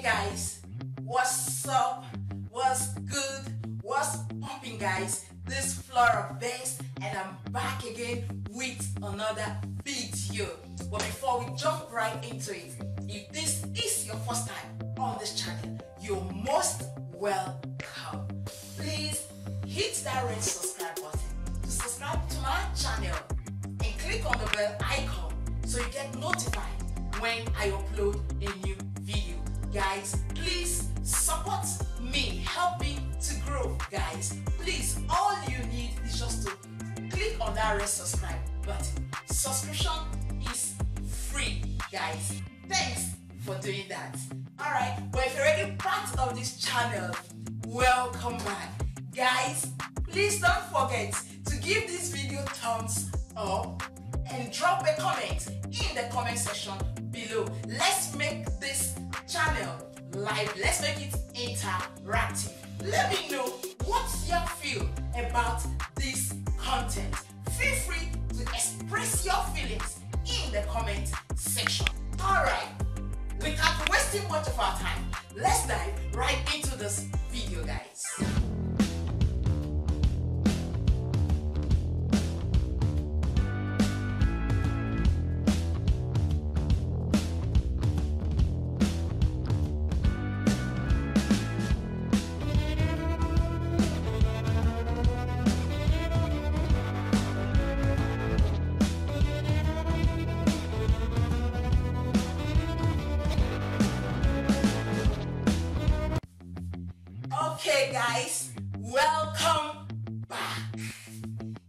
Hey guys, what's up? What's good? What's popping, guys? This is Flora and I'm back again with another video. But before we jump right into it, if this is your first time on this channel, you're most welcome. Please hit that red subscribe button to subscribe to my channel and click on the bell icon so you get notified when I upload a new video. Guys, please support me, help me to grow. Guys, please, all you need is just to click on that red subscribe button. Subscription is free, guys. Thanks for doing that. Alright, but if you're already part of this channel, welcome back. Guys, please don't forget to give this video thumbs up and drop a comment in the comment section below. Let's make this channel live. Let's make it interactive. Let me know what you feel about this content. Feel free to express your feelings in the comment section. Alright, without wasting much of our time, let's dive right into this video, guys. Okay guys, welcome back.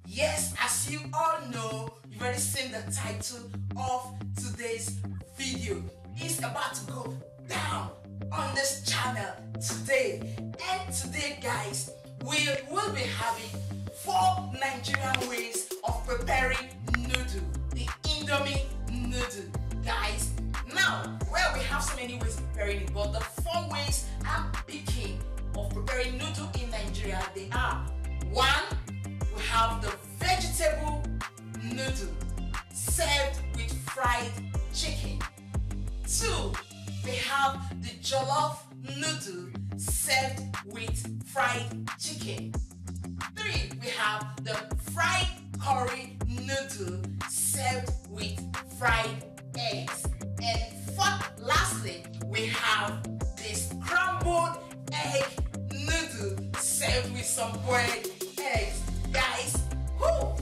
Yes, as you all know, you've already seen the title of today's video. It's about to go down on this channel today. And today guys, we will be having 4 Nigerian ways of preparing noodle, the Indomie noodle. Guys, now, well, we have so many ways of preparing it, but the 4 ways I'm picking of preparing noodle in Nigeria, they are: 1, we have the vegetable noodle served with fried chicken. 2, we have the jollof noodle served with fried chicken. 3, we have the fried curry noodle served with fried eggs. And 4th, lastly, we have this scrambled egg noodle served with some boiled eggs. Guys, whoo,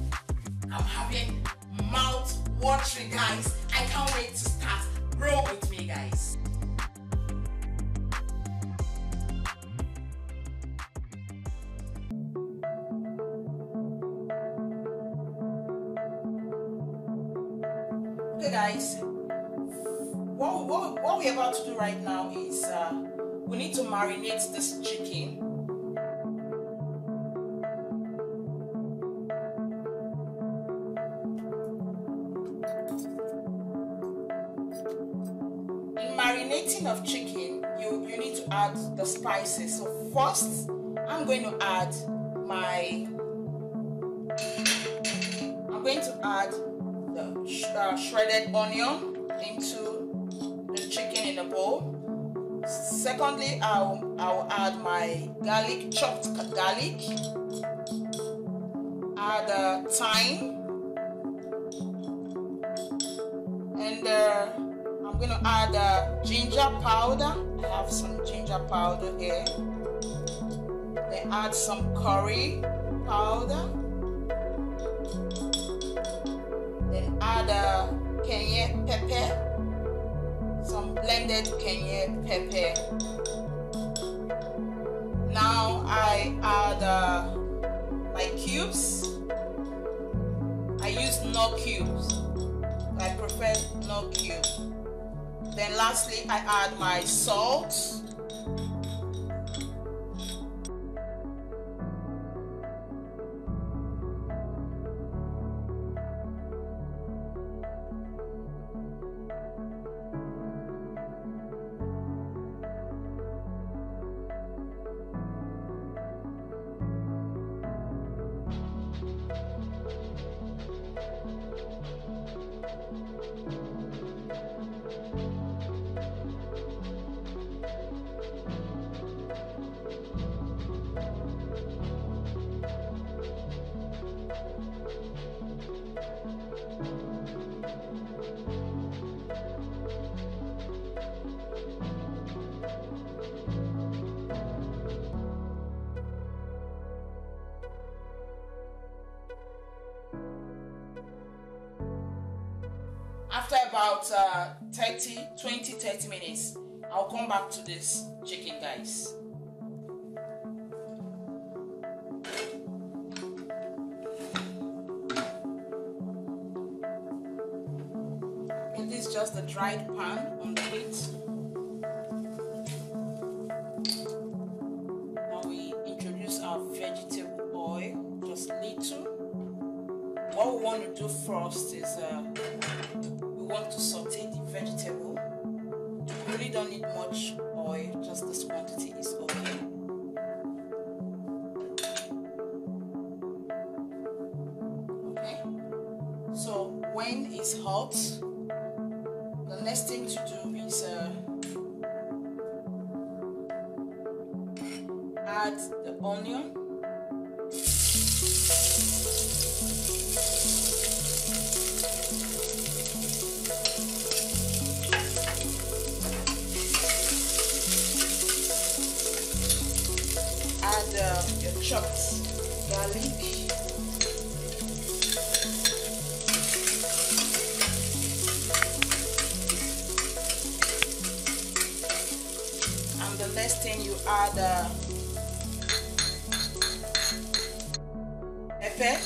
I'm having mouth watering, guys. I can't wait to start. Roll with me, guys. Okay guys, what we're about to do right now is we need to marinate this chicken. In marinating of chicken, you need to add the spices. So first, I'm going to add the shredded onion into the chicken in a bowl. Secondly, I'll add my garlic, chopped garlic. Add thyme, and I'm going to add ginger powder. I have some ginger powder here. Then add some curry powder. Then add cayenne pepper. Some blended cayenne pepper. Now I add my cubes. I use no cubes. I prefer no cube. Then lastly, I add my salt. about 20-30 minutes. I'll come back to this chicken, guys. Okay, this is just the dried pan on the heat. Now we introduce our vegetable oil, just little. What we want to do first is we want to saute the vegetable. You really don't need much oil, just this quantity is okay. Okay, so when it's hot, the next thing to do is add the onion. Add your chopped garlic. And the next thing you add pepper.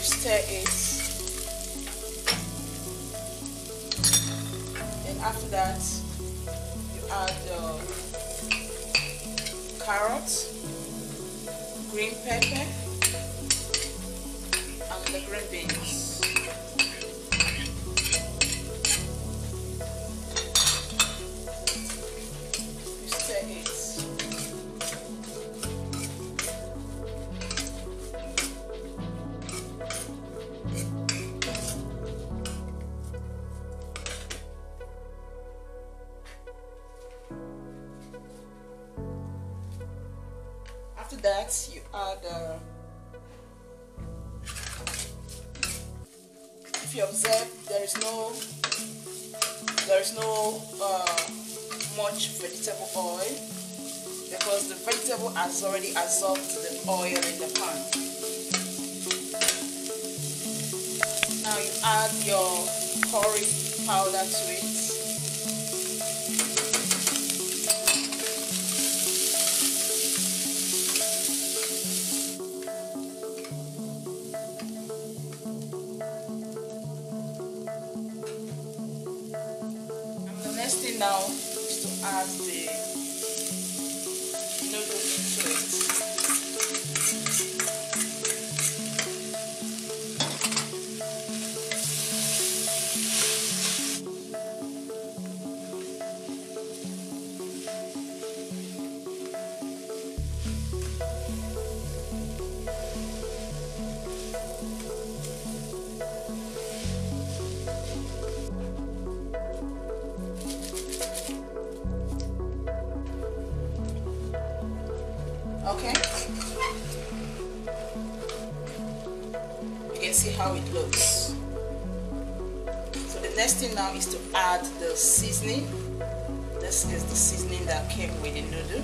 Stir it, then after that you add carrots, green pepper, and the green beans. You stir it. After that, you add, if you observe, there is no much vegetable oil, because the vegetable has already absorbed the oil in the pan. Now you add your curry powder to it. Next thing now is to add the noodles into it. Okay, you can see how it looks. So the next thing now is to add the seasoning. This is the seasoning that came with the noodle.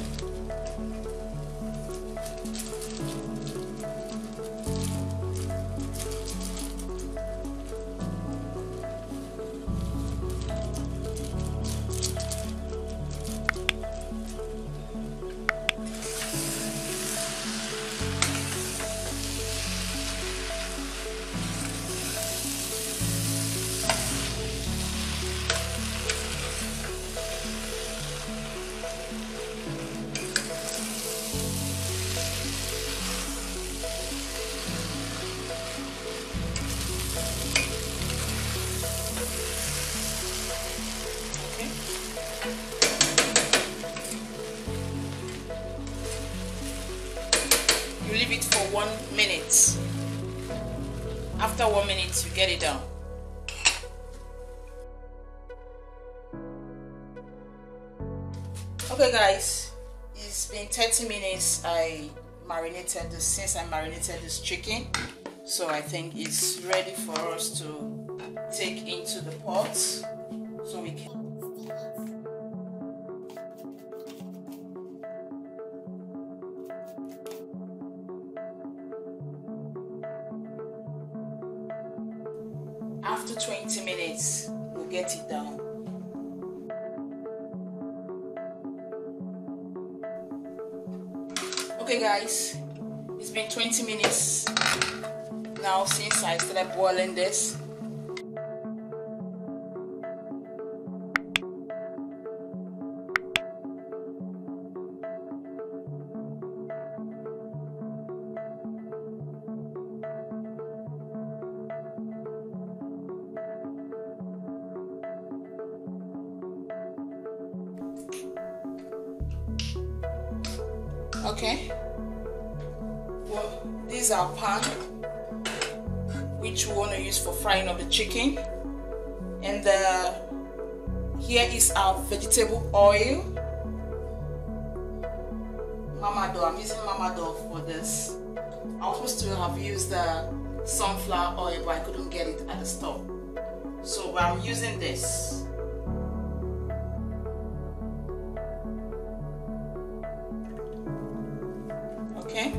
You leave it for 1 minute. After 1 minute, you get it down. Okay guys, it's been 30 minutes. Since I marinated this chicken, so I think it's ready for us to take into the pot so we can. After 20 minutes, we'll get it down. Okay guys, it's been 20 minutes now since I started boiling this. Okay, well, this is our pan which we want to use for frying of the chicken, and here is our vegetable oil. Mamado, I'm using Mamado for this. I was supposed to have used the sunflower oil, but I couldn't get it at the store, so I'm using this. Okay.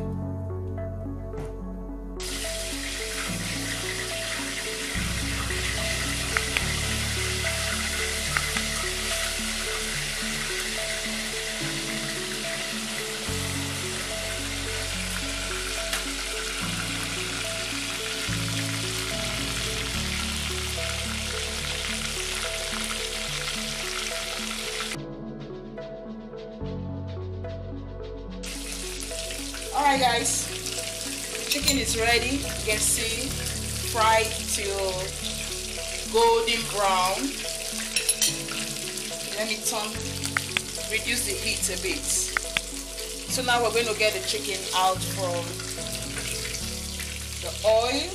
Alright guys, chicken is ready. You can see fried till golden brown. Let me reduce the heat a bit. So now we're going to get the chicken out from the oil.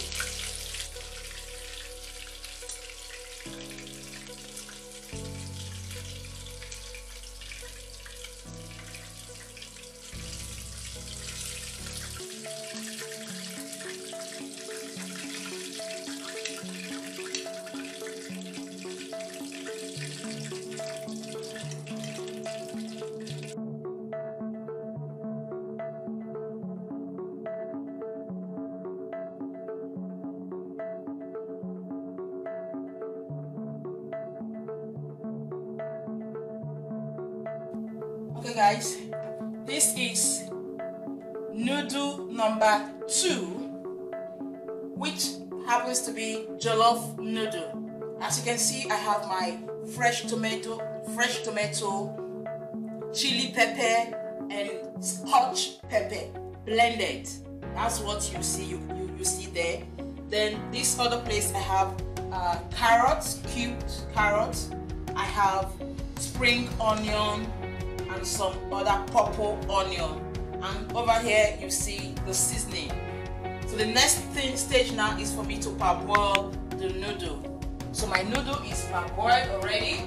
Okay guys, this is noodle number 2, which happens to be jollof noodle. As you can see, I have my fresh tomato, chili pepper and scotch pepper blended. That's what you see, you see there. Then this other place I have carrots, cubed carrots. I have spring onion and some other purple onion, and over here you see the seasoning. So the next stage now is for me to parboil the noodle. So my noodle is parboiled already,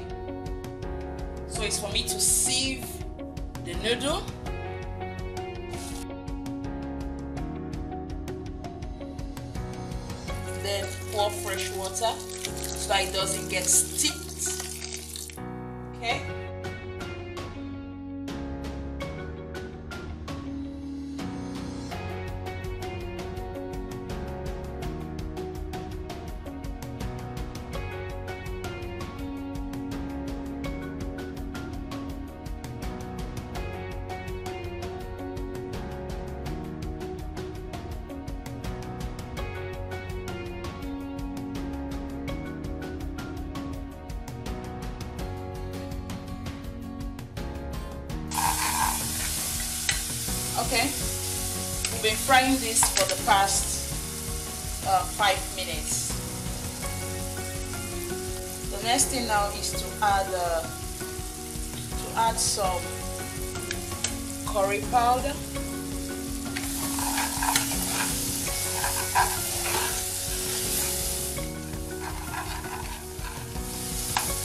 so it's for me to sieve the noodle. Then pour fresh water so that it doesn't get steeped. Okay. Okay, we've been frying this for the past 5 minutes. The next thing now is to add some curry powder.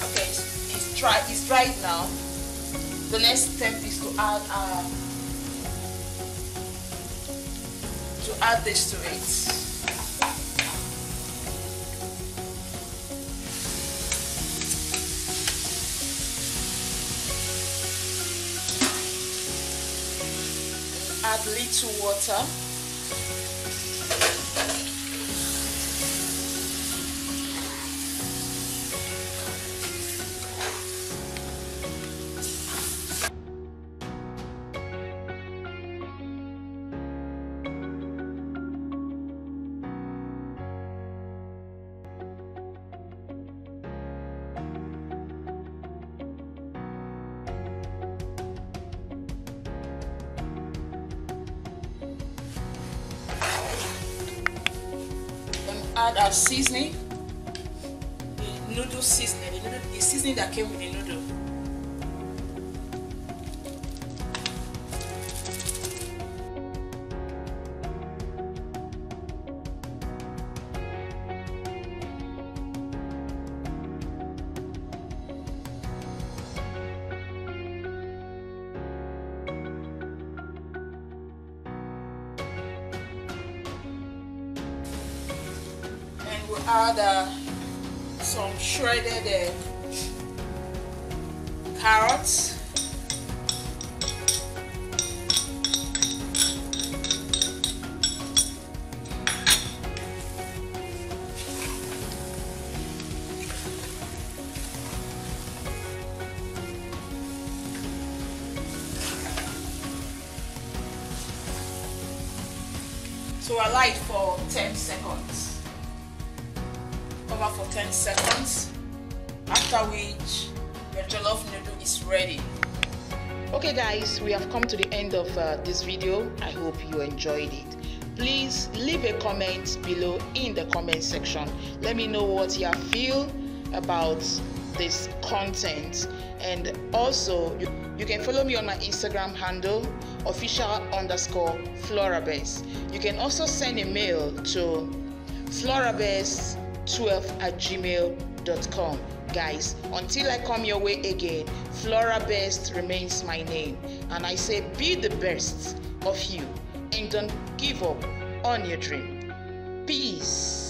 Okay, it's dried now. The next step is to add this to it. add little water. Add our seasoning, the noodle seasoning, the seasoning that came with the noodle. We'll add some shredded carrots, so allow it for 10 seconds. Cover for 10 seconds, after which your jollof noodle is ready. Okay guys, we have come to the end of this video. I hope you enjoyed it. Please leave a comment below in the comment section. Let me know what you feel about this content, and also you can follow me on my Instagram handle official_FloraBest. You can also send a mail to florabest12@gmail.com. Guys, until I come your way again, Flora Best remains my name, and I say be the best of you and don't give up on your dream. Peace.